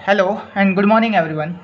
Hello and good morning everyone.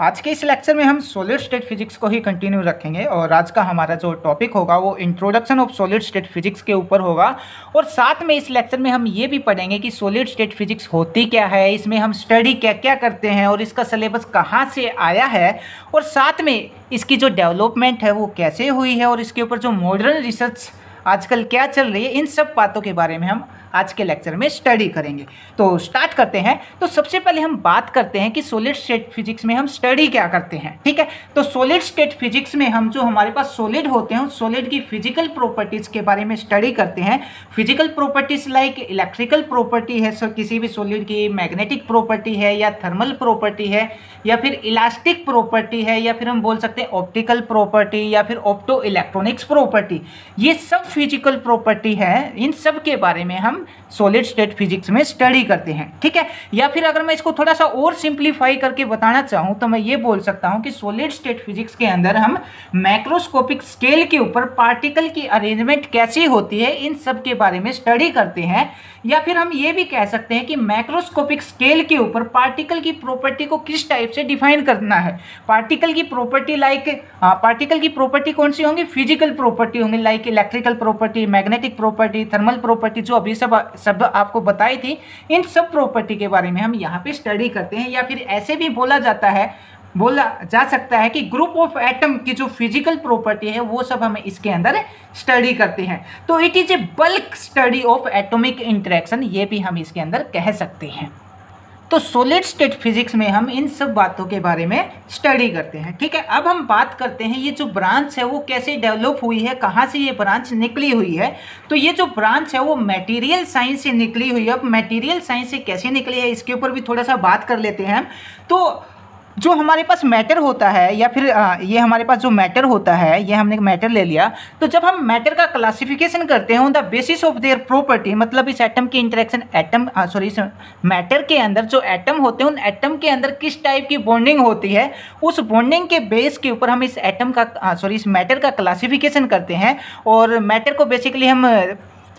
आज के इस लेक्चर में हम सॉलिड स्टेट फिजिक्स को ही कंटिन्यू रखेंगे और आज का हमारा जो टॉपिक होगा वो introduction of solid state physics के ऊपर होगा। और साथ में इस लेक्चर में हम ये भी पढ़ेंगे कि सॉलिड स्टेट फिजिक्स होती क्या है, इसमें हम स्टडी क्या क्या करते हैं और इसका सिलेबस कहाँ से आया है, और साथ में इसकी जो डेवलपमेंट है वो कैसे हुई है और इसके ऊपर जो मॉडर्न रिसर्च आजकल क्या चल रही है, इन सब बातों के बारे में हम आज के लेक्चर में स्टडी करेंगे। तो स्टार्ट करते हैं। तो सबसे पहले हम बात करते हैं कि सॉलिड स्टेट फिजिक्स में हम स्टडी क्या करते हैं। ठीक है, तो सॉलिड स्टेट फिजिक्स में हम जो हमारे पास सॉलिड होते हैं उस सॉलिड की फिजिकल प्रॉपर्टीज़ के बारे में स्टडी करते हैं। Physical properties like electrical property है किसी भी सॉलिड की, मैग्नेटिक प्रॉपर्टी है या थर्मल प्रॉपर्टी है या फिर इलास्टिक प्रॉपर्टी है या फिर हम बोल सकते हैं ऑप्टिकल प्रॉपर्टी या फिर ऑप्टो इलेक्ट्रॉनिक्स प्रॉपर्टी, ये सब फिजिकल प्रॉपर्टी है। इन सब के बारे में हम सॉलिड स्टेट फिजिक्स में स्टडी करते हैं। ठीक है, या फिर अगर मैं इसको थोड़ा सा और सिंप्लीफाई करके बताना चाहूँ तो मैं ये बोल सकता हूँ कि सॉलिड स्टेट फिजिक्स के अंदर हम मैक्रोस्कोपिक स्केल के ऊपर पार्टिकल की अरेंजमेंट कैसी होती है इन सब के बारे में स्टडी करते हैं। या फिर हम ये भी कह सकते हैं कि मैक्रोस्कोपिक स्केल के ऊपर पार्टिकल की प्रॉपर्टी को किस टाइप से डिफाइन करना है। पार्टिकल की प्रॉपर्टी पार्टिकल की प्रॉपर्टी कौन सी होंगी? फिजिकल प्रॉपर्टी होंगी, like electrical property, magnetic property, thermal property, जो अभी सब आपको बताई थी। इन सब प्रॉपर्टी के बारे में हम यहाँ पे स्टडी करते हैं। या फिर ऐसे भी बोला जा सकता है कि ग्रुप ऑफ एटम की जो फिजिकल प्रॉपर्टी है वो सब हम इसके अंदर स्टडी करते हैं। तो it is a bulk study of atomic interaction, ये भी हम इसके अंदर कह सकते हैं। तो सॉलिड स्टेट फिजिक्स में हम इन सब बातों के बारे में स्टडी करते हैं। ठीक है, अब हम बात करते हैं ये जो ब्रांच है वो कैसे डेवलप हुई है, कहाँ से ये ब्रांच निकली हुई है। तो ये जो ब्रांच है वो मटेरियल साइंस से निकली हुई है। अब मटेरियल साइंस से कैसे निकली है इसके ऊपर भी थोड़ा सा बात कर लेते हैं हम। तो जो हमारे पास मैटर होता है या फिर ये हमारे पास जो मैटर होता है, ये हमने मैटर ले लिया। तो जब हम मैटर का क्लासिफिकेशन करते हैं on the basis of their property, मतलब इस एटम की इंटरेक्शन इस मैटर के अंदर जो एटम होते हैं उन एटम के अंदर किस टाइप की बॉन्डिंग होती है, उस बॉन्डिंग के बेस के ऊपर हम इस इस मैटर का क्लासिफिकेशन करते हैं। और मैटर को बेसिकली हम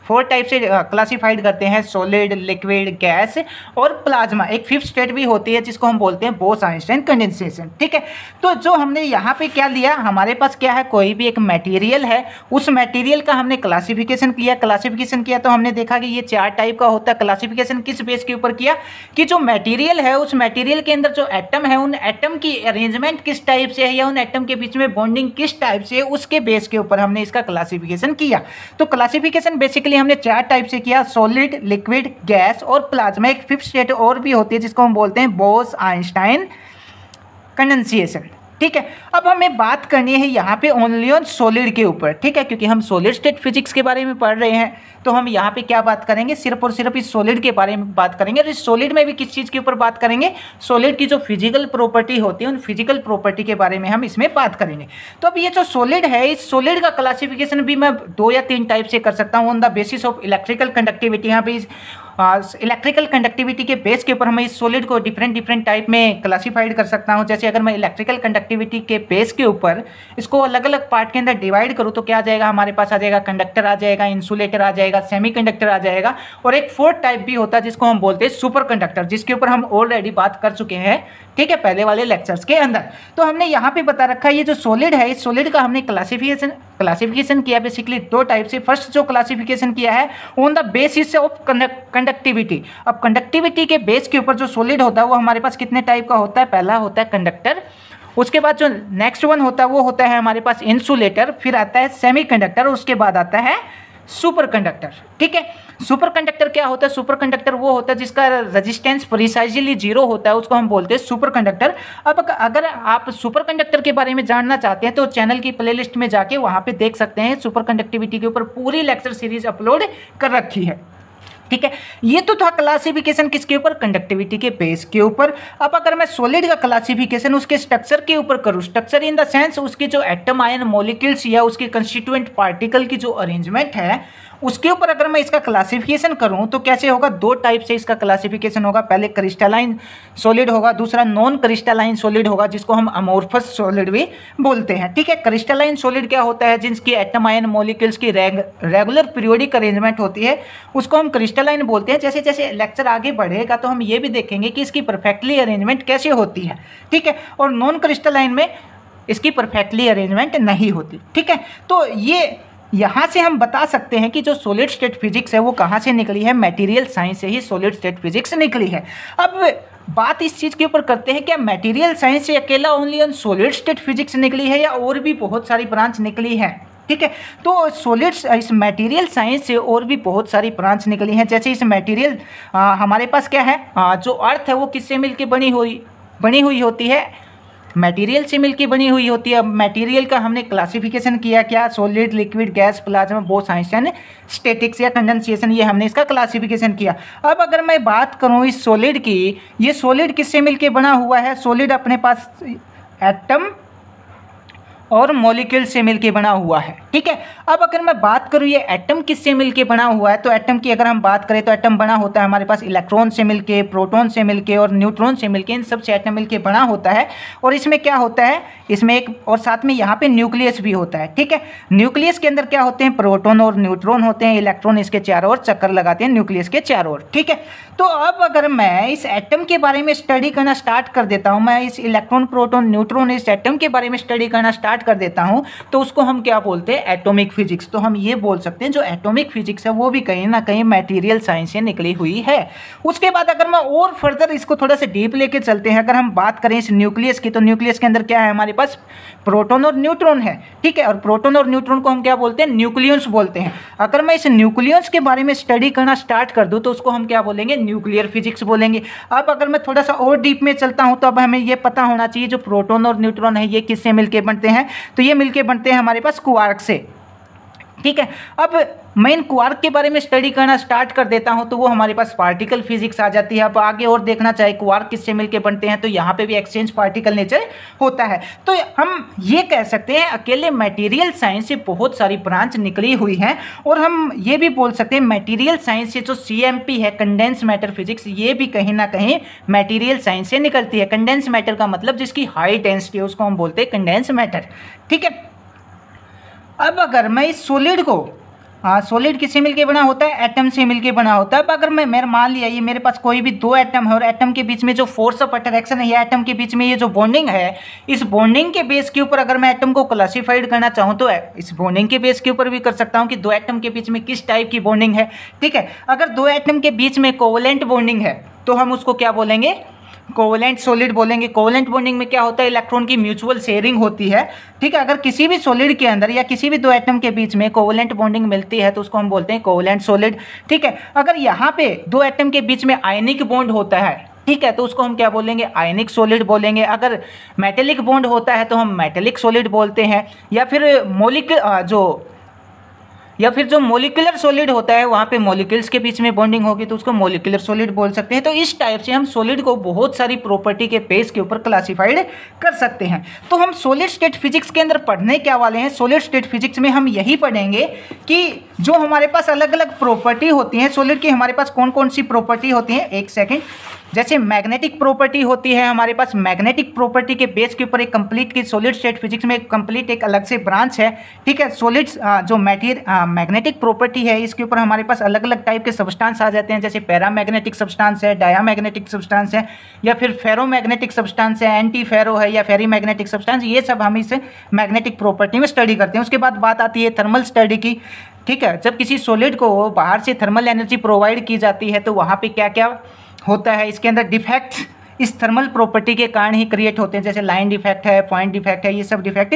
4 टाइप से क्लासिफाइड करते हैं, सॉलिड, लिक्विड, गैस और प्लाज्मा। एक फिफ्थ स्टेट भी होती है जिसको हम बोलते हैं बोस-आइंस्टाइन कंडेंसेशन। ठीक है, तो जो हमने यहाँ पे क्या लिया, हमारे पास क्या है, कोई भी एक मटेरियल है, उस मटेरियल का हमने क्लासिफिकेशन किया तो हमने देखा कि ये 4 टाइप का होता है। क्लासिफिकेशन किस बेस के ऊपर किया कि जो मटेरियल है उस मटेरियल के अंदर जो एटम है उन एटम की अरेंजमेंट किस टाइप से है या उन एटम के बीच में बॉन्डिंग किस टाइप से है, उसके बेस के ऊपर हमने इसका क्लासिफिकेशन किया। तो क्लासिफिकेशन बेसिकली हमने 4 टाइप से किया, सॉलिड, लिक्विड, गैस और प्लाज्मा। एक फिफ्थ स्टेट और भी होती है जिसको हम बोलते हैं बोस-आइंस्टाइन कंडेंसेशन। ठीक है, अब हमें बात करनी है यहाँ पे ओनली ऑन सॉलिड के ऊपर। ठीक है, क्योंकि हम सॉलिड स्टेट फिजिक्स के बारे में पढ़ रहे हैं तो हम यहाँ पे क्या बात करेंगे, सिर्फ और सिर्फ इस सॉलिड के बारे में बात करेंगे। और इस सॉलिड में भी किस चीज़ के ऊपर बात करेंगे, सॉलिड की जो फिजिकल प्रॉपर्टी होती है उन फिजिकल प्रॉपर्टी के बारे में हम इसमें बात करेंगे। तो अब ये जो सॉलिड है, इस सॉलिड का क्लासिफिकेशन भी मैं 2 या 3 टाइप से कर सकता हूँ on the basis of electrical conductivity. यहाँ पे इलेक्ट्रिकल कंडक्टिविटी के बेस के ऊपर मैं इस सॉलिड को डिफरेंट टाइप में क्लासिफाइड कर सकता हूँ। जैसे अगर मैं इलेक्ट्रिकल कंडक्टिविटी के बेस के ऊपर इसको अलग अलग पार्ट के अंदर डिवाइड करूँ तो क्या आ जाएगा, हमारे पास आ जाएगा कंडक्टर, आ जाएगा इंसुलेटर, आ जाएगा सेमीकंडक्टर, आ जाएगा। और एक 4th टाइप भी होता है जिसको हम बोलते हैं सुपर कंडक्टर, जिसके ऊपर हम ऑलरेडी बात कर चुके हैं। ठीक है, पहले वाले लेक्चर्स के अंदर। तो हमने यहाँ पे बता रखा है ये जो सॉलिड है, इस सॉलिड का हमने क्लासिफिकेशन किया बेसिकली 2 टाइप से। फर्स्ट जो क्लासिफिकेशन किया है on the basis of conductivity. अब कंडक्टिविटी के बेस के ऊपर जो सॉलिड होता है वो हमारे पास कितने टाइप का होता है, पहला होता है कंडक्टर, उसके बाद जो नेक्स्ट वन होता है वो होता है हमारे पास इंसुलेटर, फिर आता है सेमीकंडक्टर और उसके बाद आता है सुपर कंडक्टर। ठीक है, सुपर कंडक्टर क्या होता है, सुपर कंडक्टर वो होता है जिसका रेजिस्टेंस प्रिसाइजली 0 होता है, उसको हम बोलते हैं सुपर कंडक्टर। अब अगर आप सुपर कंडक्टर के बारे में जानना चाहते हैं तो चैनल की प्लेलिस्ट में जाके वहाँ पे देख सकते हैं, सुपर कंडक्टिविटी के ऊपर पूरी लेक्चर सीरीज अपलोड कर रखी है। ठीक है, ये तो था क्लासिफिकेशन किसके ऊपर, कंडक्टिविटी के बेस के ऊपर। अब अगर मैं सॉलिड का क्लासिफिकेशन उसके स्ट्रक्चर के ऊपर करूँ, स्ट्रक्चर इन द सेंस उसके जो एटम आयन मॉलिक्यूल्स या उसके कंस्टिट्यूएंट पार्टिकल की जो अरेंजमेंट है उसके ऊपर अगर मैं इसका क्लासिफिकेशन करूं तो कैसे होगा, दो टाइप से इसका क्लासिफिकेशन होगा। पहले क्रिस्टलाइन सॉलिड होगा, दूसरा नॉन क्रिस्टलाइन सॉलिड होगा, जिसको हम अमोर्फस सॉलिड भी बोलते हैं। ठीक है, क्रिस्टलाइन सॉलिड क्या होता है, जिनकी एटम आयन मॉलिक्यूल्स की रेगुलर पीरियोडिक अरेंजमेंट होती है, उसको हम क्रिस्टलाइन बोलते हैं। जैसे जैसे लेक्चर आगे बढ़ेगा तो हम ये भी देखेंगे कि इसकी परफेक्टली अरेंजमेंट कैसे होती है। ठीक है, और नॉन क्रिस्टलाइन में इसकी परफेक्टली अरेंजमेंट नहीं होती। ठीक है, तो ये यहाँ से हम बता सकते हैं कि जो सॉलिड स्टेट फिजिक्स है वो कहाँ से निकली है, मटेरियल साइंस से ही सॉलिड स्टेट फिजिक्स निकली है। अब बात इस चीज़ के ऊपर करते हैं, क्या मटेरियल साइंस से अकेला only on solid state physics निकली है या और भी बहुत सारी ब्रांच निकली है। ठीक है, तो सॉलिड्स इस मटेरियल साइंस से और भी बहुत सारी ब्रांच निकली हैं। जैसे इस मटेरियल हमारे पास क्या है, जो अर्थ है वो किससे मिलकर बनी हुई होती है, मटेरियल से मिलकर बनी हुई होती है। अब मटेरियल का हमने क्लासिफिकेशन किया क्या, सॉलिड, लिक्विड, गैस, प्लाज्मा, बोसाइंस यानी स्टैटिक्स या कंडेंसेशन, ये हमने इसका क्लासिफिकेशन किया। अब अगर मैं बात करूं इस सॉलिड की, ये सॉलिड किससे मिलकर बना हुआ है, सॉलिड अपने पास एटम और मॉलिक्यूल से मिलके बना हुआ है। ठीक है, अब अगर मैं बात करूँ ये एटम किससे मिलके बना हुआ है, तो एटम की अगर हम बात करें तो एटम बना होता है हमारे पास इलेक्ट्रॉन से मिलके, प्रोटॉन से मिलके और न्यूट्रॉन से मिलके, इन सब से एटम मिलके बना होता है। और इसमें क्या होता है, इसमें एक और साथ में यहाँ पे न्यूक्लियस भी होता है। ठीक है, न्यूक्लियस के अंदर क्या होते हैं, प्रोटॉन और न्यूट्रॉन होते हैं, इलेक्ट्रॉन इसके चारों ओर चक्कर लगाते हैं न्यूक्लियस के चारों ओर। ठीक है, तो अब अगर मैं इस एटम के बारे में स्टडी करना स्टार्ट कर देता हूँ, मैं इस इलेक्ट्रॉन, प्रोटॉन, न्यूट्रॉन, इस एटम के बारे में स्टडी करना स्टार्ट कर देता हूँ, तो उसको हम क्या बोलते हैं, एटॉमिक फिजिक्स। तो हम ये बोल सकते हैं जो एटॉमिक फिजिक्स है वो भी कहीं ना कहीं मटेरियल साइंस से निकली हुई है। उसके बाद अगर मैं और फर्दर इसको थोड़ा सा डीप लेके चलते हैं, अगर हम बात करें इस न्यूक्लियस की, तो न्यूक्लियस के अंदर क्या है, हमारे पास प्रोटॉन और न्यूट्रॉन है। ठीक है, और प्रोटॉन और न्यूट्रॉन को हम क्या बोलते हैं, न्यूक्लियस बोलते हैं। अगर मैं इस न्यूक्लियस के बारे में स्टडी करना स्टार्ट कर दूं तो उसको हम क्या बोलेंगे, न्यूक्लियर फिजिक्स बोलेंगे। अब अगर मैं थोड़ा सा और डीप में चलता हूं तो अब हमें ये पता होना चाहिए जो प्रोटॉन और न्यूट्रॉन है ये किससे मिलके बनते हैं, तो ये मिलके बनते हैं हमारे पास क्वार्क से। ठीक है, अब मैं इन क्वार्क के बारे में स्टडी करना स्टार्ट कर देता हूं तो वो हमारे पास पार्टिकल फिजिक्स आ जाती है। अब आगे और देखना चाहे क्वार्क किससे मिलके बनते हैं, तो यहाँ पे भी एक्सचेंज पार्टिकल नेचर होता है। तो हम ये कह सकते हैं अकेले मटेरियल साइंस से बहुत सारी ब्रांच निकली हुई हैं। और हम ये भी बोल सकते हैं मटेरियल साइंस से जो CMP है, कंडेंस मैटर फिजिक्स, ये भी कहीं ना कहीं मटेरियल साइंस से निकलती है। कंडेंस मैटर का मतलब जिसकी हाई डेंसिटी है उसको हम बोलते हैं कंडेंस मैटर। ठीक है, अब अगर मैं इस सॉलिड को, सॉलिड किससे मिलके बना होता है, एटम से मिलके बना होता है। अब अगर मैं मान लिया ये मेरे पास कोई भी दो एटम है और एटम के बीच में जो फोर्स ऑफ अट्रैक्शन है या एटम के बीच में ये जो बॉन्डिंग है, इस बॉन्डिंग के बेस के ऊपर अगर मैं एटम को क्लासीफाइड करना चाहूँ तो इस बॉन्डिंग के बेस के ऊपर भी कर सकता हूँ कि दो एटम के बीच में किस टाइप की बॉन्डिंग है। ठीक है, अगर दो एटम के बीच में कोवलेंट बॉन्डिंग है तो हम उसको क्या बोलेंगे, कोवलेंट सॉलिड बोलेंगे। कोवलेंट बॉन्डिंग में क्या होता है, इलेक्ट्रॉन की म्यूचुअल शेयरिंग होती है। ठीक है, अगर किसी भी सॉलिड के अंदर या किसी भी दो एटम के बीच में कोवलेंट बॉन्डिंग मिलती है तो उसको हम बोलते हैं कोवलेंट सॉलिड। ठीक है, अगर यहाँ पे दो एटम के बीच में आयनिक बॉन्ड होता है, ठीक है, तो उसको हम क्या बोलेंगे, आयनिक सॉलिड बोलेंगे। अगर मेटेलिक बॉन्ड होता है तो हम मेटेलिक सॉलिड बोलते हैं। या फिर जो मोलिकुलर सॉलिड होता है वहाँ पे मॉलिक्यूल्स के बीच में बॉन्डिंग होगी तो उसको मोलिकुलर सॉलिड बोल सकते हैं। तो इस टाइप से हम सॉलिड को बहुत सारी प्रॉपर्टी के बेस के ऊपर क्लासिफाइड कर सकते हैं। तो हम सॉलिड स्टेट फिजिक्स के अंदर पढ़ने क्या वाले हैं, सॉलिड स्टेट फिजिक्स में हम यही पढ़ेंगे कि जो हमारे पास अलग अलग प्रॉपर्टी होती हैं सॉलिड की, हमारे पास कौन कौन सी प्रॉपर्टी होती हैं। एक सेकेंड, जैसे मैग्नेटिक प्रॉपर्टी होती है हमारे पास, मैग्नेटिक प्रॉपर्टी के बेस के ऊपर एक कंप्लीट की सॉलिड स्टेट फिजिक्स में एक कंप्लीट एक अलग से ब्रांच है। ठीक है, सॉलिड्स जो मैग्नेटिक प्रॉपर्टी है इसके ऊपर हमारे पास अलग अलग टाइप के सब्सटेंस आ जाते हैं, जैसे पैरामैग्नेटिक सब्सटेंस है, डायामैग्नेटिक सब्सटेंस है, या फिर फेरोमैग्नेटिक सब्सटेंस है, एंटी फेरो है, या फेरीमैग्नेटिक सब्सटेंस। ये सब हम इस मैग्नेटिक प्रॉपर्टी में स्टडी करते हैं। उसके बाद बात आती है थर्मल स्टडी की। ठीक है, जब किसी सॉलिड को बाहर से थर्मल एनर्जी प्रोवाइड की जाती है तो वहाँ पे क्या क्या होता है, इसके अंदर डिफेक्ट इस थर्मल प्रॉपर्टी के कारण ही क्रिएट होते हैं, जैसे लाइन डिफेक्ट है, पॉइंट डिफेक्ट है, ये सब डिफेक्ट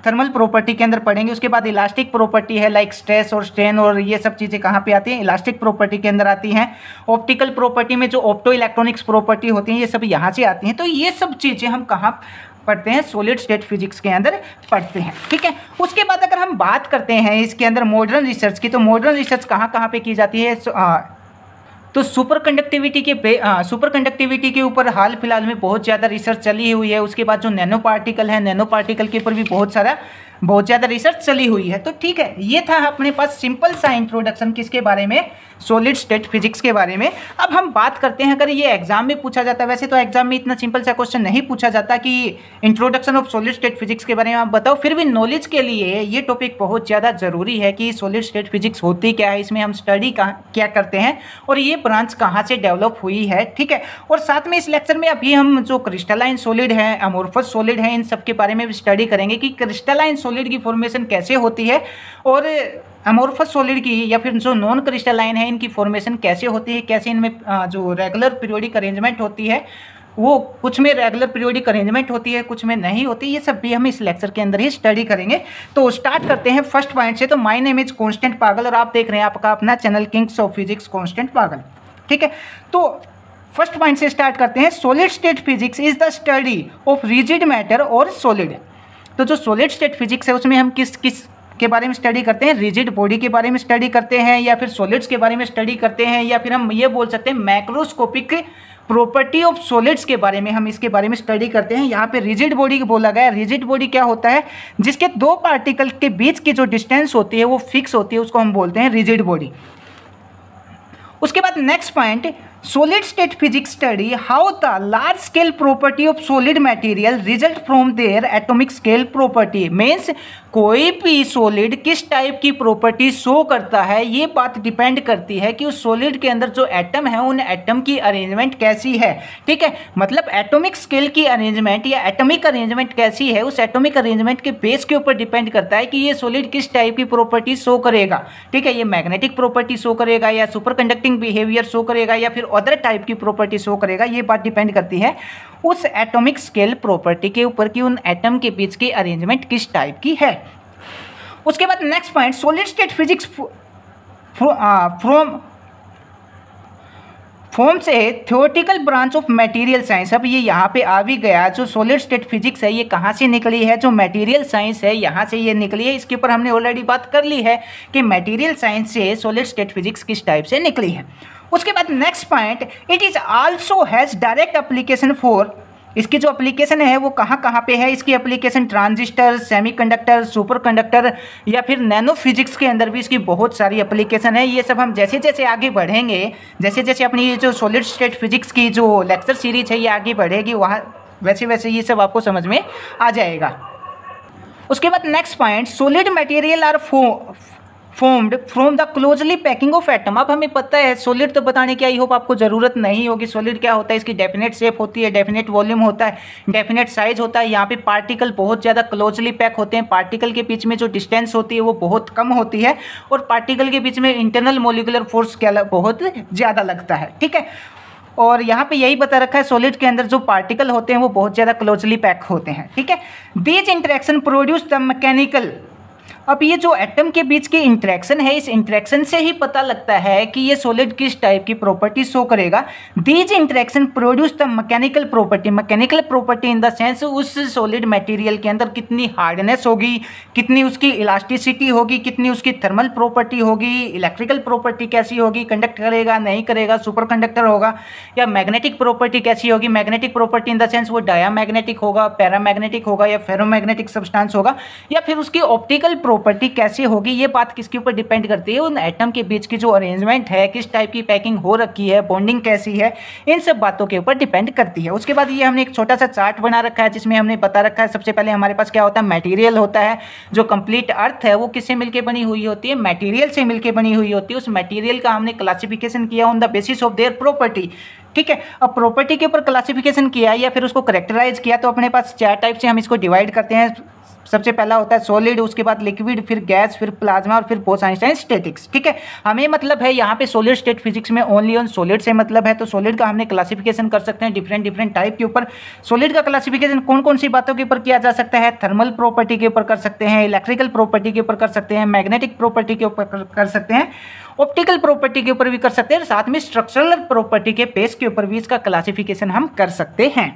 थर्मल प्रॉपर्टी के अंदर पढ़ेंगे। उसके बाद इलास्टिक प्रॉपर्टी है, लाइक स्ट्रेस और स्ट्रेन, और ये सब चीज़ें कहाँ पे आती हैं, इलास्टिक प्रॉपर्टी के अंदर आती हैं। ऑप्टिकल प्रॉपर्टी में जो ऑप्टो इलेक्ट्रॉनिक्स प्रॉपर्टी होती हैं ये सब यहाँ से आती हैं। तो ये सब चीज़ें हम कहाँ पढ़ते हैं, सॉलिड स्टेट फिजिक्स के अंदर पढ़ते हैं। ठीक है, उसके बाद अगर हम बात करते हैं इसके अंदर मॉडर्न रिसर्च की, तो मॉडर्न रिसर्च कहाँ कहाँ पे की जाती है, तो सुपर कंडक्टिविटी के ऊपर हाल फिलहाल में बहुत ज़्यादा रिसर्च चली हुई है। उसके बाद जो नैनो पार्टिकल है, नैनो पार्टिकल के ऊपर भी बहुत सारा बहुत ज़्यादा रिसर्च चली हुई है। तो ठीक है, ये था अपने पास सिंपल सा इंट्रोडक्शन किसके बारे में, सॉलिड स्टेट फिजिक्स के बारे में। अब हम बात करते हैं, अगर ये एग्जाम में पूछा जाता है, वैसे तो एग्जाम में इतना सिंपल सा क्वेश्चन नहीं पूछा जाता कि introduction of solid state physics के बारे में आप बताओ, फिर भी नॉलेज के लिए ये टॉपिक बहुत ज़्यादा ज़रूरी है कि सॉलिड स्टेट फिजिक्स होती क्या है, इसमें हम स्टडी क्या करते हैं और ये ब्रांच कहाँ से डेवलप हुई है। ठीक है, और साथ में इस लेक्चर में अभी हम जो क्रिस्टलाइन सॉलिड है, अमोर्फस सॉलिड है, इन सब के बारे में भी स्टडी करेंगे कि क्रिस्टलाइन सॉलिड की फॉर्मेशन कैसे होती है और अमोर्फस सॉलिड की या फिर जो नॉन क्रिस्टलाइन है इनकी फॉर्मेशन कैसे होती है, कैसे इनमें जो रेगुलर पीरियोडिक अरेंजमेंट होती है वो कुछ में रेगुलर पीरियोडिक अरेंजमेंट होती है, कुछ में नहीं होती, ये सब भी हम इस लेक्चर के अंदर ही स्टडी करेंगे। तो स्टार्ट करते हैं फर्स्ट पॉइंट से। तो माय नेम इज कांस्टेंट पागल और आप देख रहे हैं आपका अपना channel Kings of physics constant पागल। ठीक है, तो फर्स्ट पॉइंट से स्टार्ट करते हैं। Solid state physics is the study of rigid matter और सॉलिड। तो जो सॉलिड स्टेट फिजिक्स है उसमें हम किस के बारे में स्टडी करते हैं, रिजिड बॉडी के बारे में स्टडी करते हैं या फिर सॉलिड्स के बारे में स्टडी करते हैं या फिर हम ये बोल सकते हैं मैक्रोस्कोपिक प्रॉपर्टी ऑफ सॉलिड्स के बारे में हम इसके बारे में स्टडी करते हैं। यहाँ पे रिजिड बॉडी बोला गया। रिजिड बॉडी क्या होता है, जिसके दो पार्टिकल के बीच की जो डिस्टेंस होती है वो फिक्स होती है, उसको हम बोलते हैं रिजिड बॉडी। उसके बाद next point, solid state physics study how the large scale property of solid material result from their atomic scale property. Means कोई भी सॉलिड किस टाइप की प्रॉपर्टी शो करता है, ये बात डिपेंड करती है कि उस सॉलिड के अंदर जो एटम है उन एटम की अरेंजमेंट कैसी है। ठीक है, मतलब एटॉमिक स्केल की अरेंजमेंट या एटॉमिक अरेंजमेंट कैसी है, उस एटॉमिक अरेंजमेंट के बेस के ऊपर डिपेंड करता है कि ये सॉलिड किस टाइप की प्रॉपर्टी शो करेगा। ठीक है, ये मैग्नेटिक प्रॉपर्टी शो करेगा या सुपर कंडक्टिंग बिहेवियर शो करेगा या फिर अदर टाइप की प्रॉपर्टी शो करेगा। ये बात डिपेंड करती है उस एटॉमिक स्केल प्रॉपर्टी के ऊपर कि उन एटम के बीच की अरेंजमेंट किस टाइप की है। उसके बाद next point, solid state physics form से theoretical branch of material science. अब ये यहाँ पे आ भी गया, जो सॉलिड स्टेट फिजिक्स है ये कहाँ से निकली है, जो मटेरियल साइंस है यहाँ से ये निकली है। इसके ऊपर हमने ऑलरेडी बात कर ली है कि मटेरियल साइंस से सॉलिड स्टेट फिजिक्स किस टाइप से निकली है। उसके बाद next point, it is also has direct application for, इसकी जो एप्लीकेशन है वो कहाँ पे है, इसकी application transistor, semiconductor, super conductor या फिर नैनो फिजिक्स के अंदर भी इसकी बहुत सारी एप्लीकेशन है। ये सब हम जैसे जैसे आगे बढ़ेंगे, जैसे जैसे अपनी ये जो सॉलिड स्टेट फिजिक्स की जो लेक्चर सीरीज है ये आगे बढ़ेगी, वहाँ वैसे वैसे ये सब आपको समझ में आ जाएगा। उसके बाद next point, solid material are formed from the closely packing of atom. अब हमें पता है सॉलिड तो बताने की आई होप आपको ज़रूरत नहीं होगी। सॉलिड क्या होता है, इसकी डेफिनेट शेप होती है, डेफिनेट वॉल्यूम होता है, डेफिनेट साइज होता है। यहाँ पे पार्टिकल बहुत ज़्यादा क्लोजली पैक होते हैं, पार्टिकल के बीच में जो डिस्टेंस होती है वो बहुत कम होती है और पार्टिकल के बीच में इंटरनल मोलिकुलर फोर्स क्या बहुत ज़्यादा लगता है। ठीक है, और यहाँ पे यही बता रखा है सॉलिड के अंदर जो पार्टिकल होते हैं वो बहुत ज़्यादा क्लोजली पैक होते हैं। ठीक है, these interaction produce the mechanical. अब ये जो एटम के बीच की इंटरेक्शन है, इस इंटरेक्शन से ही पता लगता है कि ये सॉलिड किस टाइप की प्रॉपर्टी शो करेगा। These interaction produce the mechanical property. Mechanical property in the sense उस सॉलिड मटेरियल के अंदर कितनी हार्डनेस होगी, कितनी उसकी इलास्टिसिटी होगी, कितनी उसकी थर्मल प्रॉपर्टी होगी, इलेक्ट्रिकल प्रॉपर्टी कैसी होगी, कंडक्ट करेगा नहीं करेगा, सुपर कंडक्टर होगा, या मैग्नेटिक प्रॉपर्टी कैसी होगी। Magnetic property in the sense वो डायामैग्नेटिक होगा, पैरामैग्नेटिक होगा या फेरोमैग्नेटिक सब्सटेंस होगा, या फिर उसकी ऑप्टिकल प्रॉपर्टी कैसी होगी। ये बात किसके ऊपर डिपेंड करती है, उन एटम के बीच की जो अरेंजमेंट है, किस टाइप की पैकिंग हो रखी है, बॉन्डिंग कैसी है, इन सब बातों के ऊपर डिपेंड करती है। उसके बाद ये हमने एक छोटा सा चार्ट बना रखा है जिसमें हमने बता रखा है सबसे पहले हमारे पास क्या होता है, मटेरियल होता है। जो कंप्लीट अर्थ है वो किससे मिलकर बनी हुई होती है, मटेरियल से मिलकर बनी हुई होती है। उस मटेरियल का हमने क्लासिफिकेशन किया on the basis of their property. ठीक है, अब प्रॉपर्टी के ऊपर क्लासिफिकेशन किया या फिर उसको करेक्टराइज किया तो अपने पास चार टाइप से हम इसको डिवाइड करते हैं। सबसे पहला होता है सॉलिड, उसके बाद लिक्विड, फिर गैस, फिर प्लाज्मा और फिर बोस-आइंस्टाइन स्टैटिक्स। ठीक है, हमें मतलब है यहाँ पे सॉलिड स्टेट फिजिक्स में ओनली ऑन सॉलिड से मतलब है, तो सॉलिड का हमने क्लासिफिकेशन कर सकते हैं डिफरेंट टाइप के ऊपर। सॉलिड का क्लासिफिकेशन कौन कौन सी बातों के ऊपर किया जा सकता है, थर्मल प्रॉपर्टी के ऊपर कर सकते हैं, इलेक्ट्रिकल प्रॉपर्टी के ऊपर कर सकते हैं, मैग्नेटिक प्रॉपर्टी के ऊपर कर सकते हैं, ऑप्टिकल प्रॉपर्टी के ऊपर भी कर सकते हैं, साथ में स्ट्रक्चरल प्रॉपर्टी के बेस के ऊपर भी इसका क्लासिफिकेशन हम कर सकते हैं।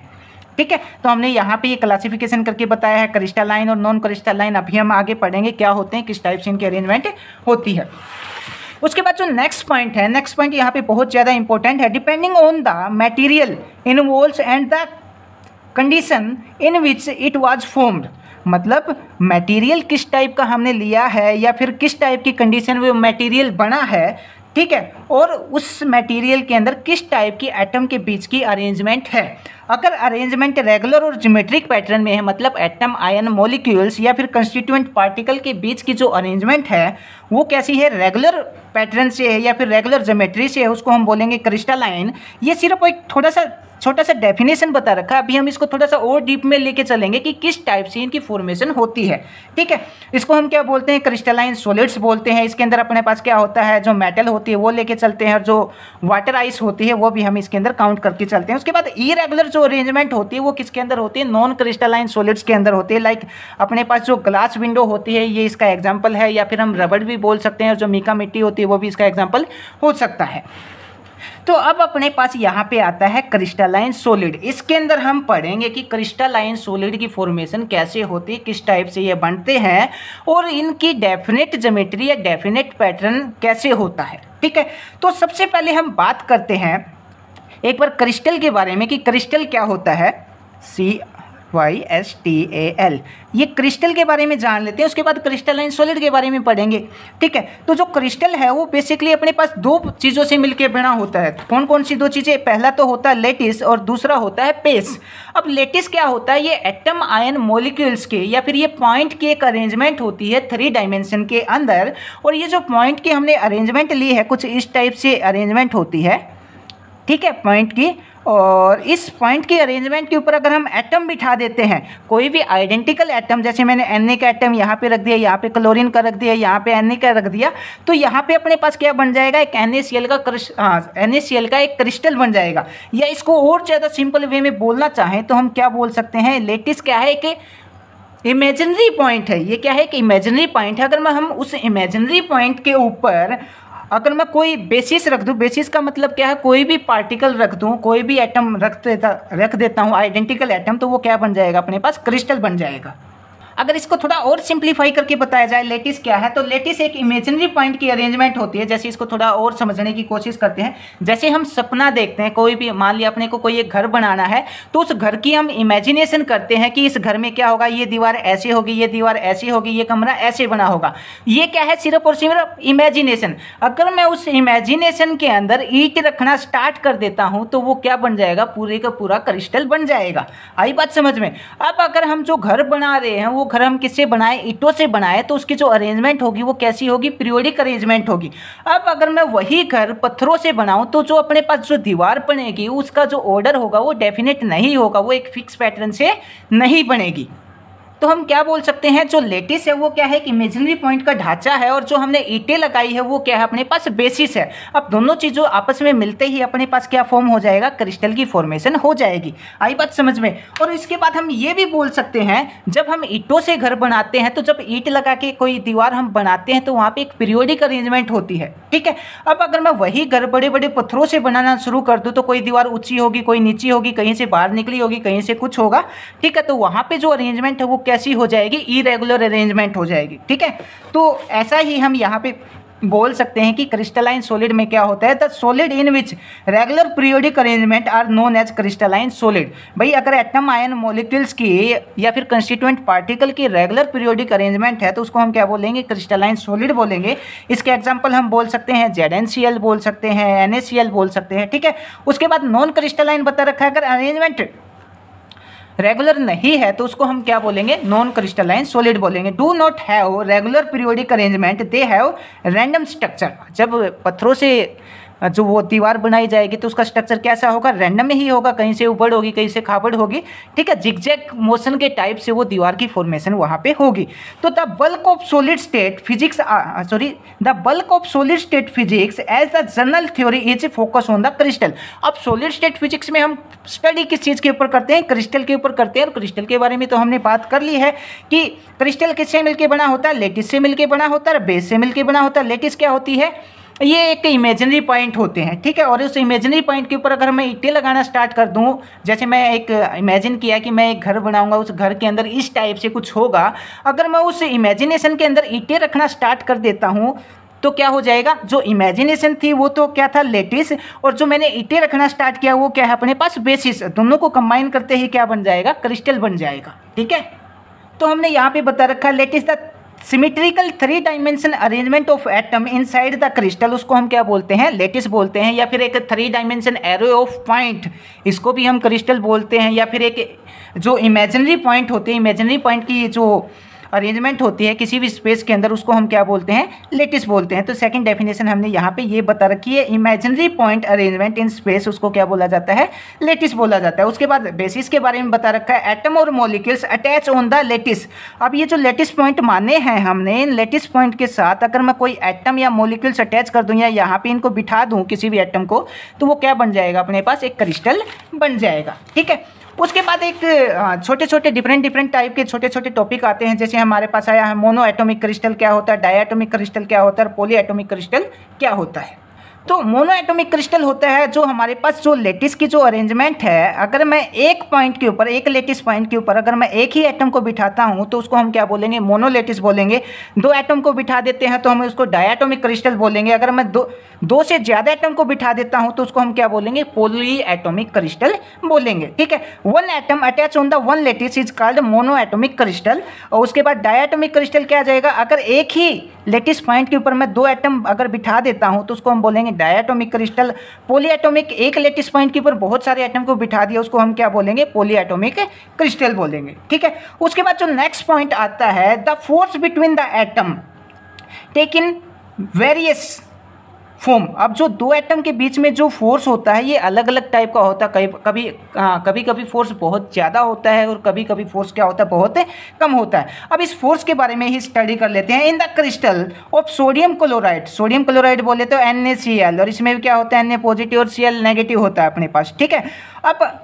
ठीक है, तो हमने यहाँ पे ये क्लासिफिकेशन करके बताया है क्रिस्टलाइन और नॉन क्रिस्टलाइन। अभी हम आगे पढ़ेंगे क्या होते हैं, किस टाइप से इनकी अरेंजमेंट होती है। उसके बाद जो नेक्स्ट पॉइंट है, नेक्स्ट पॉइंट यहाँ पे बहुत ज़्यादा इंपॉर्टेंट है। Depending on the material involves and the condition in which it was formed. मतलब मटेरियल किस टाइप का हमने लिया है या फिर किस टाइप की कंडीशन में मटेरियल बना है, ठीक है, और उस मटेरियल के अंदर किस टाइप की एटम के बीच की अरेंजमेंट है। अगर अरेंजमेंट रेगुलर और ज्योमेट्रिक पैटर्न में है, मतलब एटम, आयन, मॉलिक्यूल्स या फिर कंस्टिट्यूएंट पार्टिकल के बीच की जो अरेंजमेंट है वो कैसी है, रेगुलर पैटर्न से है या फिर रेगुलर ज्योमेट्री से है, उसको हम बोलेंगे क्रिस्टलाइन। ये सिर्फ एक थोड़ा सा छोटा सा डेफिनेशन बता रखा है, अभी हम इसको थोड़ा सा और डीप में लेके चलेंगे कि किस टाइप से इनकी फॉर्मेशन होती है, ठीक है। इसको हम क्या बोलते हैं, क्रिस्टलाइन सॉलिड्स बोलते हैं। इसके अंदर अपने पास क्या होता है, जो मेटल होती है वो लेके चलते हैं और जो वाटर आइस होती है वो भी हम इसके अंदर काउंट करके चलते हैं। उसके बाद इरेगुलर जो अरेंजमेंट होती है वो किसके अंदर होती है, नॉन क्रिस्टलाइन सॉलिड्स के अंदर होती है। लाइक अपने पास जो ग्लास विंडो होती है ये इसका एग्जाम्पल है, या फिर हम रबड़ भी बोल सकते हैं, और जो मीका मिट्टी होती है वो भी इसका एग्जाम्पल हो सकता है। तो अब अपने पास यहाँ पे आता है क्रिस्टलाइन सॉलिड। इसके अंदर हम पढ़ेंगे कि क्रिस्टलाइन सॉलिड की फॉर्मेशन कैसे होती है, किस टाइप से ये बनते हैं, और इनकी डेफिनेट ज्योमेट्री या डेफिनेट पैटर्न कैसे होता है, ठीक है। तो सबसे पहले हम बात करते हैं एक बार क्रिस्टल के बारे में कि क्रिस्टल क्या होता है, CYSTAL। ये क्रिस्टल के बारे में जान लेते हैं, उसके बाद क्रिस्टलाइन सॉलिड के बारे में पढ़ेंगे, ठीक है। तो जो क्रिस्टल है वो बेसिकली अपने पास दो चीज़ों से मिलकर बना होता है। कौन कौन सी दो चीज़ें, पहला तो होता है लेटिस और दूसरा होता है पेस। अब लेटिस क्या होता है, ये एटम, आयन, मॉलिक्यूल्स के या फिर ये पॉइंट की एक अरेंजमेंट होती है 3 डायमेंशन के अंदर। और ये जो पॉइंट की हमने अरेंजमेंट ली है कुछ इस टाइप से अरेंजमेंट होती है, ठीक है, पॉइंट की। और इस पॉइंट की अरेंजमेंट के ऊपर अगर हम एटम बिठा देते हैं, कोई भी आइडेंटिकल एटम, जैसे मैंने Na का एटम यहाँ पे रख दिया, यहाँ पे क्लोरीन का रख दिया, यहाँ पे Na का रख दिया, तो यहाँ पे अपने पास क्या बन जाएगा, एक NaCl का एक क्रिस्टल बन जाएगा। या इसको और ज़्यादा सिंपल वे में बोलना चाहें तो हम क्या बोल सकते हैं, लेटिस क्या है कि इमेजिनरी पॉइंट है। ये क्या है कि इमेजिनरी पॉइंट है। अगर मैं हम उस इमेजिनरी पॉइंट के ऊपर अगर मैं कोई बेसिस रख दूं, बेसिस का मतलब क्या है, कोई भी पार्टिकल रख दूं, कोई भी एटम रख देता हूं, आइडेंटिकल एटम, तो वो क्या बन जाएगा, अपने पास क्रिस्टल बन जाएगा। अगर इसको थोड़ा और सिंप्लीफाई करके बताया जाए लेटिस क्या है, तो लेटिस एक इमेजिनरी पॉइंट की अरेंजमेंट होती है। जैसे इसको थोड़ा और समझने की कोशिश करते हैं, जैसे हम सपना देखते हैं, कोई भी मान लिया अपने को कोई एक घर बनाना है, तो उस घर की हम इमेजिनेशन करते हैं कि इस घर में क्या होगा, ये दीवार ऐसी होगी, ये दीवार ऐसी होगी, ये कमरा ऐसे बना होगा। ये क्या है, सिर्फ और सिर्फ इमेजिनेशन। अगर मैं उस इमेजिनेशन के अंदर ईंट रखना स्टार्ट कर देता हूँ तो वो क्या बन जाएगा, पूरे का पूरा क्रिस्टल बन जाएगा। आई बात समझ में। अब अगर हम जो घर बना रहे हैं वो घर हम किससे बनाए, ईंटों से बनाए, तो उसकी जो अरेंजमेंट होगी वो कैसी होगी, पीरियोडिक अरेंजमेंट होगी। अब अगर मैं वही घर पत्थरों से बनाऊं तो जो अपने पास जो दीवार बनेगी उसका जो ऑर्डर होगा वो डेफिनेट नहीं होगा, वो एक फिक्स पैटर्न से नहीं बनेगी। तो हम क्या बोल सकते हैं, जो लेटिस है वो क्या है कि इमेजिनरी पॉइंट का ढांचा है, और जो हमने ईंटें लगाई है वो क्या है, अपने पास बेसिस है। अब दोनों चीज़ों आपस में मिलते ही अपने पास क्या फॉर्म हो जाएगा, क्रिस्टल की फॉर्मेशन हो जाएगी। आई बात समझ में। और इसके बाद हम ये भी बोल सकते हैं, जब हम ईंटों से घर बनाते हैं तो जब ईंट लगा के कोई दीवार हम बनाते हैं तो वहाँ पर एक पीरियोडिक अरेंजमेंट होती है, ठीक है। अब अगर मैं वही घर बड़े बड़े पत्थरों से बनाना शुरू कर दूँ तो कोई दीवार ऊँची होगी, कोई नीची होगी, कहीं से बाहर निकली होगी, कहीं से कुछ होगा, ठीक है। तो वहाँ पर जो अरेंजमेंट है वो कैसी हो जाएगी, इरेगुलर अरेंजमेंट हो जाएगी, ठीक है। तो ऐसा ही हम यहाँ पे बोल सकते हैं कि क्रिस्टलाइन सॉलिड में क्या होता है, the solid in which regular periodic arrangement are known as crystalline solid. भाई अगर एटम, आयन, मॉलिक्यूल्स की या फिर कंस्टिट्यूएंट पार्टिकल की रेगुलर पीरियोडिक अरेंजमेंट है तो उसको हम क्या बोलेंगे, क्रिस्टलाइन सॉलिड बोलेंगे। इसके एग्जांपल हम बोल सकते हैं ZnCl बोल सकते हैं, NaCl बोल सकते हैं, ठीक है। उसके बाद नॉन क्रिस्टलाइन बता रखा है, अगर अरेंजमेंट रेगुलर नहीं है तो उसको हम क्या बोलेंगे, नॉन क्रिस्टलाइन सॉलिड बोलेंगे। Do not have regular periodic arrangement, they have random structure. जब पत्थरों से जो वो दीवार बनाई जाएगी तो उसका स्ट्रक्चर कैसा होगा, रैंडम ही होगा, कहीं से उबड़ होगी, कहीं से खाबड़ होगी, ठीक है। जिगजैग मोशन के टाइप से वो दीवार की फॉर्मेशन वहाँ पे होगी। तो the bulk of solid state physics the bulk of solid state physics as the general theory is focus on the crystal. अब सॉलिड स्टेट फिजिक्स में हम स्टडी किस चीज़ के ऊपर करते हैं, क्रिस्टल के ऊपर करते हैं। और क्रिस्टल के बारे में तो हमने बात कर ली है कि क्रिस्टल किससे मिलकर बना होता है, लेटिस से मिलकर बना होता है, बेस से मिलकर बना होता है। लेटिस क्या होती है, ये एक इमेजिनरी पॉइंट होते हैं, ठीक है। और उस इमेजिनरी पॉइंट के ऊपर अगर मैं ईंटें लगाना स्टार्ट कर दूं, जैसे मैं एक इमेजिन किया कि मैं एक घर बनाऊंगा, उस घर के अंदर इस टाइप से कुछ होगा, अगर मैं उस इमेजिनेशन के अंदर ईंटें रखना स्टार्ट कर देता हूं तो क्या हो जाएगा, जो इमेजिनेशन थी वो तो क्या था, लेटिस, और जो मैंने ईंटें रखना स्टार्ट किया वो क्या है, अपने पास बेसिस। दोनों को कंबाइन करते ही क्या बन जाएगा, क्रिस्टल बन जाएगा, ठीक है। तो हमने यहाँ पे बता रखा है lattice the symmetrical 3 dimension arrangement of atom inside the crystal, उसको हम क्या बोलते हैं, लेटिस बोलते हैं, या फिर एक 3 डायमेंशन एरो ऑफ पॉइंट, इसको भी हम क्रिस्टल बोलते हैं, या फिर एक जो इमेजिनरी पॉइंट होते हैं, इमेजिनरी पॉइंट की जो अरेंजमेंट होती है किसी भी स्पेस के अंदर, उसको हम क्या बोलते हैं, लेटिस बोलते हैं। तो सेकंड डेफिनेशन हमने यहाँ पे ये बता रखी है, imaginary point arrangement in space, उसको क्या बोला जाता है, लेटिस बोला जाता है। उसके बाद बेसिस के बारे में बता रखा है, एटम और molecules attach on the lattice. अब ये जो लेटिस पॉइंट माने हैं हमने, इन लेटिस पॉइंट के साथ अगर मैं कोई एटम या मॉलिक्यूल्स अटैच कर दूँ या यहाँ पे इनको बिठा दूँ किसी भी एटम को, तो वो क्या बन जाएगा, अपने पास एक क्रिस्टल बन जाएगा। ठीक है, उसके बाद एक छोटे छोटे डिफरेंट टाइप के छोटे छोटे टॉपिक आते हैं, जैसे हमारे पास आया है मोनो एटॉमिक क्रिस्टल क्या होता है, डाई एटॉमिक क्रिस्टल क्या होता है, पॉली एटॉमिक क्रिस्टल क्या होता है। तो मोनो एटॉमिक क्रिस्टल होता है जो हमारे पास जो लेटिस की जो अरेंजमेंट है, अगर मैं एक पॉइंट के ऊपर, एक लेटिस पॉइंट के ऊपर अगर मैं एक ही एटम को बिठाता हूं तो उसको हम क्या बोलेंगे, मोनोलेटिस बोलेंगे। 2 एटम को बिठा देते हैं तो हम उसको डायटोमिक क्रिस्टल बोलेंगे। अगर मैं दो से ज़्यादा एटम को बिठा देता हूं तो उसको हम क्या बोलेंगे, पॉली एटॉमिक क्रिस्टल बोलेंगे। ठीक है, 1 atom attach on the 1 lattice is called mono atomic crystal. और उसके बाद डायटोमिक क्रिस्टल क्या आ जाएगा, अगर एक ही लेटिस पॉइंट के ऊपर मैं 2 एटम अगर बिठा देता हूं तो उसको हम बोलेंगे डायटोमिक क्रिस्टल। पॉलीएटॉमिक, एक लेटिस पॉइंट के ऊपर बहुत सारे एटम को बिठा दिया, उसको हम क्या बोलेंगे, पॉलीएटॉमिक क्रिस्टल बोलेंगे। ठीक है, उसके बाद जो नेक्स्ट पॉइंट आता है, the force between the atom take in various form. अब जो 2 एटम के बीच में जो फोर्स होता है ये अलग अलग टाइप का होता है। कभी कभी फोर्स बहुत ज़्यादा होता है और कभी कभी फोर्स क्या होता है, बहुत कम होता है। अब इस फोर्स के बारे में ही स्टडी कर लेते हैं। In the crystal of sodium chloride, sodium chloride बोले तो NaCl, और इसमें भी क्या होता है, Na पॉजिटिव और Cl नेगेटिव होता है अपने पास। ठीक है, अब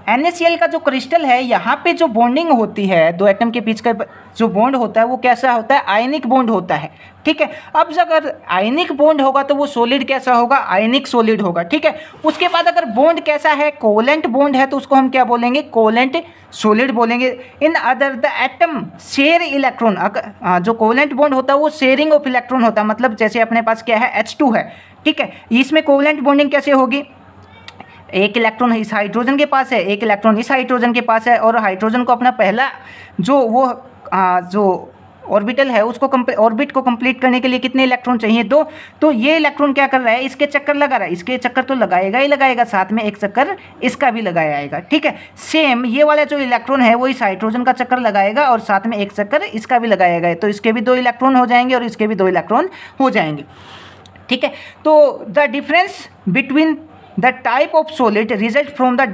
NaCl का जो क्रिस्टल है, यहाँ पे जो बॉन्डिंग होती है 2 एटम के बीच का जो बॉन्ड होता है वो कैसा होता है, आयनिक बॉन्ड होता है। ठीक है, अब अगर आयनिक बॉन्ड होगा तो वो सॉलिड कैसा होगा, आयनिक सॉलिड होगा। ठीक है, उसके बाद अगर बॉन्ड कैसा है, कोवेलेंट बॉन्ड है, तो उसको हम क्या बोलेंगे, कोवेलेंट सॉलिड बोलेंगे। In other the atom share electron, जो कोवेलेंट बॉन्ड होता है वो शेयरिंग ऑफ इलेक्ट्रॉन होता है। मतलब जैसे अपने पास क्या है, H2 है। ठीक है, इसमें कोवेलेंट बॉन्डिंग कैसे होगी, एक इलेक्ट्रॉन इस हाइड्रोजन के पास है, एक इलेक्ट्रॉन इस हाइड्रोजन के पास है, और हाइड्रोजन को अपना पहला जो ऑर्बिटल है उसको ऑर्बिट को कंप्लीट करने के लिए कितने इलेक्ट्रॉन चाहिए, 2। तो ये इलेक्ट्रॉन क्या कर रहा है, इसके चक्कर लगा रहा है, इसके चक्कर तो लगाएगा ही लगाएगा, साथ में एक चक्कर इसका भी लगाया आएगा। ठीक है, सेम ये वाला जो इलेक्ट्रॉन है वो इस हाइड्रोजन का चक्कर लगाएगा और साथ में एक चक्कर इसका भी लगाएगा, तो इसके भी 2 इलेक्ट्रॉन हो जाएंगे और इसके भी 2 इलेक्ट्रॉन हो जाएंगे। ठीक है, तो the difference between the type of solid result from the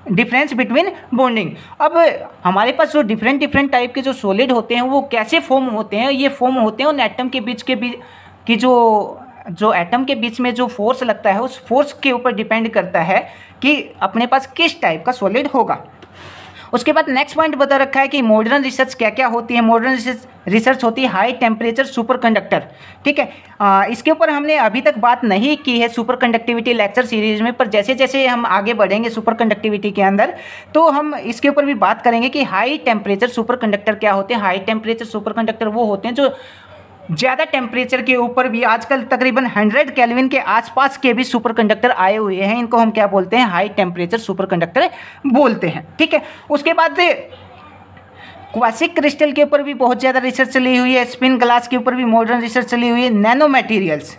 difference between bonding. अब हमारे पास जो डिफरेंट टाइप के जो सॉलिड होते हैं वो कैसे फॉर्म होते हैं, ये फॉर्म होते हैं उन एटम के बीच की जो एटम के बीच में जो फोर्स लगता है उस फोर्स के ऊपर डिपेंड करता है कि अपने पास किस टाइप का सॉलिड होगा। उसके बाद नेक्स्ट पॉइंट बता रखा है कि मॉडर्न रिसर्च क्या क्या होती है। मॉडर्न रिसर्च होती है हाई टेम्परेचर सुपर कंडक्टर। ठीक है, इसके ऊपर हमने अभी तक बात नहीं की है सुपर कंडक्टिविटी लेक्चर सीरीज में, पर जैसे जैसे हम आगे बढ़ेंगे सुपर कंडक्टिविटी के अंदर तो हम इसके ऊपर भी बात करेंगे कि हाई टेम्परेचर सुपर कंडक्टर क्या होते हैं। हाई टेम्परेचर सुपर कंडक्टर वो होते हैं जो ज़्यादा टेम्परेचर के ऊपर भी, आजकल तकरीबन 100 केल्विन के आसपास के भी सुपर कंडक्टर आए हुए हैं, इनको हम क्या बोलते हैं, हाई टेम्परेचर सुपर कंडक्टर बोलते हैं। ठीक है, उसके बाद क्वासिक क्रिस्टल के ऊपर भी बहुत ज़्यादा रिसर्च चली हुई है, स्पिन ग्लास के ऊपर भी मॉडर्न रिसर्च चली हुई है, नैनो मटेरियल्स।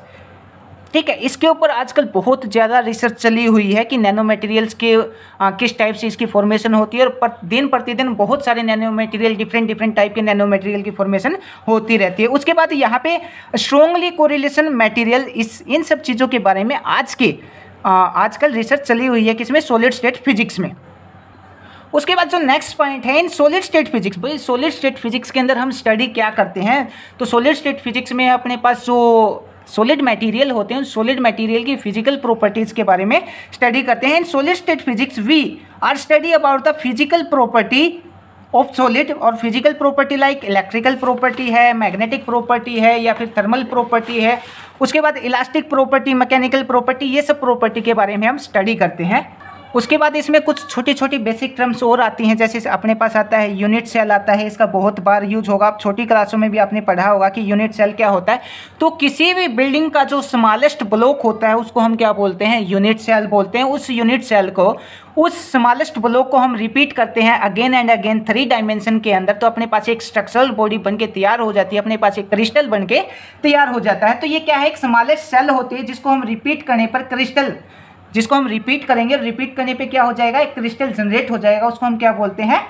ठीक है, इसके ऊपर आजकल बहुत ज़्यादा रिसर्च चली हुई है कि नैनो मटेरियल्स के किस टाइप से इसकी फॉर्मेशन होती है, और दिन प्रतिदिन बहुत सारे नैनो मटेरियल डिफरेंट टाइप के नैनो मटेरियल की फॉर्मेशन होती रहती है। उसके बाद यहाँ पे स्ट्रोंगली कोरिलेशन मटेरियल, इन सब चीज़ों के बारे में आजकल रिसर्च चली हुई है, किसमें, सॉलिड स्टेट फिजिक्स में। उसके बाद जो नेक्स्ट पॉइंट है इन सॉलिड स्टेट फिजिक्स। भाई सॉलिड स्टेट फिजिक्स के अंदर हम स्टडी क्या करते हैं, तो सॉलिड स्टेट फिजिक्स में अपने पास जो सॉलिड मटेरियल होते हैं, सॉलिड मटेरियल की फिजिकल प्रॉपर्टीज़ के बारे में स्टडी करते हैं। In solid state physics we are study about the physical property of solid, और physical property like electrical property है, मैग्नेटिक प्रॉपर्टी है, या फिर थर्मल प्रॉपर्टी है। उसके बाद इलास्टिक प्रॉपर्टी, मैकेनिकल प्रॉपर्टी, ये सब प्रॉपर्टी के बारे में हम स्टडी करते हैं। उसके बाद इसमें कुछ छोटी छोटी बेसिक टर्म्स और आती हैं, जैसे अपने पास आता है यूनिट सेल आता है, इसका बहुत बार यूज होगा, आप छोटी क्लासों में भी आपने पढ़ा होगा कि यूनिट सेल क्या होता है। तो किसी भी बिल्डिंग का जो स्मॉलेस्ट ब्लॉक होता है उसको हम क्या बोलते हैं, यूनिट सेल बोलते हैं। उस यूनिट सेल को, उस स्मॉलेस्ट ब्लॉक को हम रिपीट करते हैं अगेन एंड अगेन 3 डायमेंशन के अंदर, तो अपने पास एक स्ट्रक्चरल बॉडी बन के तैयार हो जाती है, अपने पास एक क्रिस्टल बन के तैयार हो जाता है। तो ये क्या है, एक स्मॉलेस्ट सेल होती है जिसको हम रिपीट करने पर क्रिस्टल, जिसको हम रिपीट करेंगे, रिपीट करने पे क्या हो जाएगा, एक क्रिस्टल जनरेट हो जाएगा, उसको हम क्या बोलते हैं,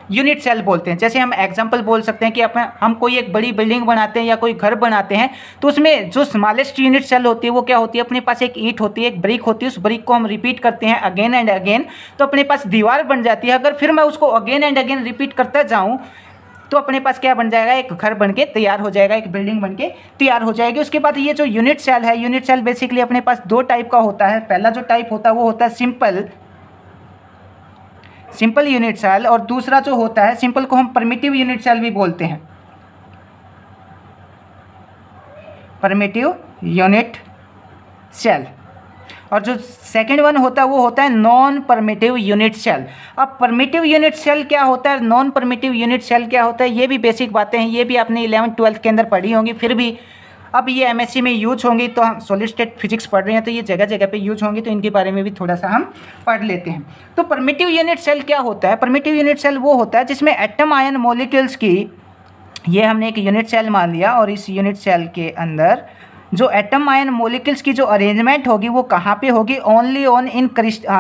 यूनिट सेल बोलते हैं। जैसे हम एग्जांपल बोल सकते हैं कि हम कोई एक बड़ी बिल्डिंग बनाते हैं या कोई घर बनाते हैं, तो उसमें जो स्मॉलेस्ट यूनिट सेल होती है वो क्या होती है, अपने पास एक ईंट होती है, एक ब्रिक होती है, उस ब्रिक को हम रिपीट करते हैं अगेन एंड अगेन, तो अपने पास दीवार बन जाती है। अगर फिर मैं उसको अगेन एंड अगेन रिपीट करता जाऊँ तो अपने पास क्या बन जाएगा, एक घर बन के तैयार हो जाएगा, एक बिल्डिंग बन के तैयार हो जाएगी। उसके बाद ये जो यूनिट सेल है, यूनिट सेल बेसिकली अपने पास 2 टाइप का होता है। पहला जो टाइप होता है वो होता है सिंपल यूनिट सेल, और दूसरा जो होता है, सिंपल को हम प्रिमिटिव यूनिट सेल भी बोलते हैं, प्रिमिटिव यूनिट सेल। और जो सेकंड वन होता है वो होता है नॉन परमिटिव यूनिट सेल। अब परमिटिव यूनिट सेल क्या होता है, नॉन परमिटिव यूनिट सेल क्या होता है, ये भी बेसिक बातें हैं, ये भी आपने 11th-12th के अंदर पढ़ी होंगी, फिर भी अब ये एमएससी में यूज होंगी। तो हम सॉलिड स्टेट फिजिक्स पढ़ रहे हैं तो ये जगह जगह पे यूज होंगी, तो इनके बारे में भी थोड़ा सा हम पढ़ लेते हैं। तो परमिटिव यूनिट सेल क्या होता है, परमिटिव यूनिट सेल वो होता है जिसमें एटम आयन मॉलिक्यूल्स की, ये हमने एक यूनिट सेल मान लिया, और इस यूनिट सेल के अंदर जो एटम आयन मॉलिक्यूल्स की जो अरेंजमेंट होगी वो कहाँ पे होगी, ओनली ऑन इन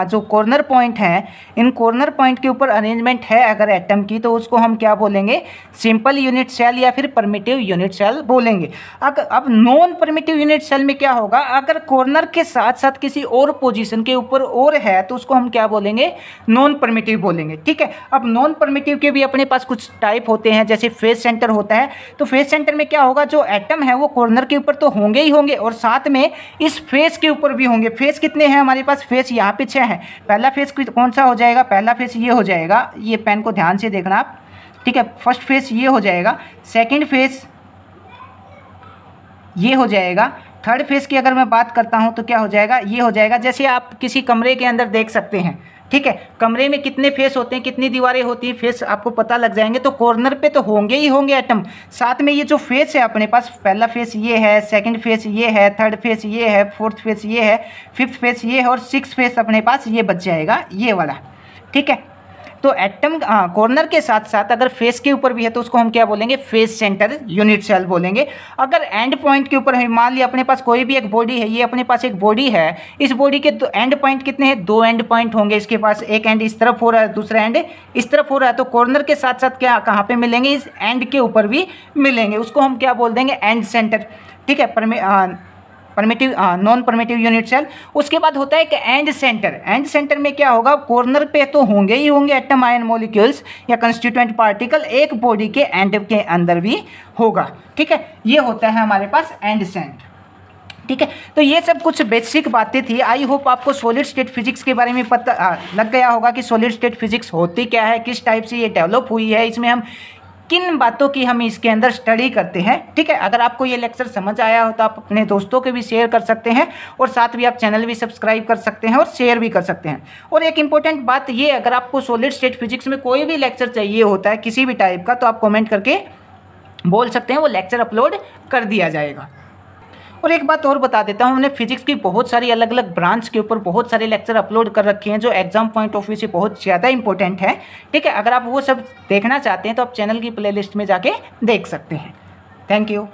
जो कॉर्नर पॉइंट हैं, इन कॉर्नर पॉइंट के ऊपर अरेंजमेंट है अगर एटम की, तो उसको हम क्या बोलेंगे, सिंपल यूनिट सेल या फिर परमिटिव यूनिट सेल बोलेंगे। अब नॉन परमिटिव यूनिट सेल में क्या होगा, अगर कॉर्नर के साथ साथ किसी और पोजीशन के ऊपर और है तो उसको हम क्या बोलेंगे, नॉन परमिटिव बोलेंगे। ठीक है, अब नॉन परमिटिव के भी अपने पास कुछ टाइप होते हैं, जैसे फेस सेंटर होता है। तो फेस सेंटर में क्या होगा, जो एटम है वो कॉर्नर के ऊपर तो होंगे ही होंगे, और साथ में इस फेस के ऊपर भी होंगे। फेस कितने हैं हमारे पास, फेस यहाँ पे 6 है। पहला फेस कौन सा हो जाएगा, पहला फेस ये हो जाएगा, ये पेन को ध्यान से देखना आप, ठीक है। फर्स्ट फेस ये हो जाएगा, सेकंड फेस ये हो जाएगा, थर्ड फेस की अगर मैं बात करता हूँ तो क्या हो जाएगा, ये हो जाएगा। जैसे आप किसी कमरे के अंदर देख सकते हैं, ठीक है, कमरे में कितने फेस होते हैं, कितनी दीवारें होती हैं, फेस आपको पता लग जाएंगे। तो कॉर्नर पे तो होंगे ही होंगे एटम, साथ में ये जो फेस है अपने पास, पहला फेस ये है, सेकंड फेस ये है, थर्ड फेस ये है, फोर्थ फेस ये है, फिफ्थ फेस ये है, और सिक्स्थ फेस अपने पास ये बच जाएगा, ये वाला। ठीक है, तो एटम कॉर्नर के साथ साथ अगर फेस के ऊपर भी है तो उसको हम क्या बोलेंगे, फेस सेंटर यूनिट सेल बोलेंगे। अगर एंड पॉइंट के ऊपर है, मान लिया अपने पास कोई भी एक बॉडी है, ये अपने पास एक बॉडी है, इस बॉडी के एंड पॉइंट कितने हैं, 2 एंड पॉइंट होंगे इसके पास, एक एंड इस तरफ हो रहा है, दूसरा एंड इस तरफ हो रहा है, तो कॉर्नर के साथ साथ क्या कहाँ पे मिलेंगे, इस एंड के ऊपर भी मिलेंगे, उसको हम क्या बोल देंगे, एंड सेंटर। ठीक है, primitive non primitive unit cell. उसके बाद होता है कि एंड सेंटर। एंड सेंटर में क्या होगा, कॉर्नर पे तो होंगे ही होंगे एटम आयन मॉलिक्यूल्स या कंस्टिट्यूएंट पार्टिकल, एक बॉडी के एंड के अंदर भी होगा। ठीक है, ये होता है हमारे पास एंड सेंटर। ठीक है, तो ये सब कुछ बेसिक बातें थी। आई होप आपको सॉलिड स्टेट फिजिक्स के बारे में पता लग गया होगा कि सॉलिड स्टेट फिजिक्स होती क्या है, किस टाइप से ये डेवलप हुई है, इसमें हम किन बातों की हम इसके अंदर स्टडी करते हैं। ठीक है, अगर आपको ये लेक्चर समझ आया हो तो आप अपने दोस्तों के भी शेयर कर सकते हैं, और साथ भी आप चैनल भी सब्सक्राइब कर सकते हैं और शेयर भी कर सकते हैं। और एक इंपॉर्टेंट बात ये, अगर आपको सॉलिड स्टेट फिजिक्स में कोई भी लेक्चर चाहिए होता है किसी भी टाइप का, तो आप कमेंट करके बोल सकते हैं, वो लेक्चर अपलोड कर दिया जाएगा। और एक बात और बता देता हूँ, हमने फिजिक्स की बहुत सारी अलग अलग ब्रांच के ऊपर बहुत सारे लेक्चर अपलोड कर रखे हैं जो एग्जाम पॉइंट ऑफ व्यू से बहुत ज़्यादा इंपॉर्टेंट है। ठीक है, अगर आप वो सब देखना चाहते हैं तो आप चैनल की प्लेलिस्ट में जाके देख सकते हैं। Thank you.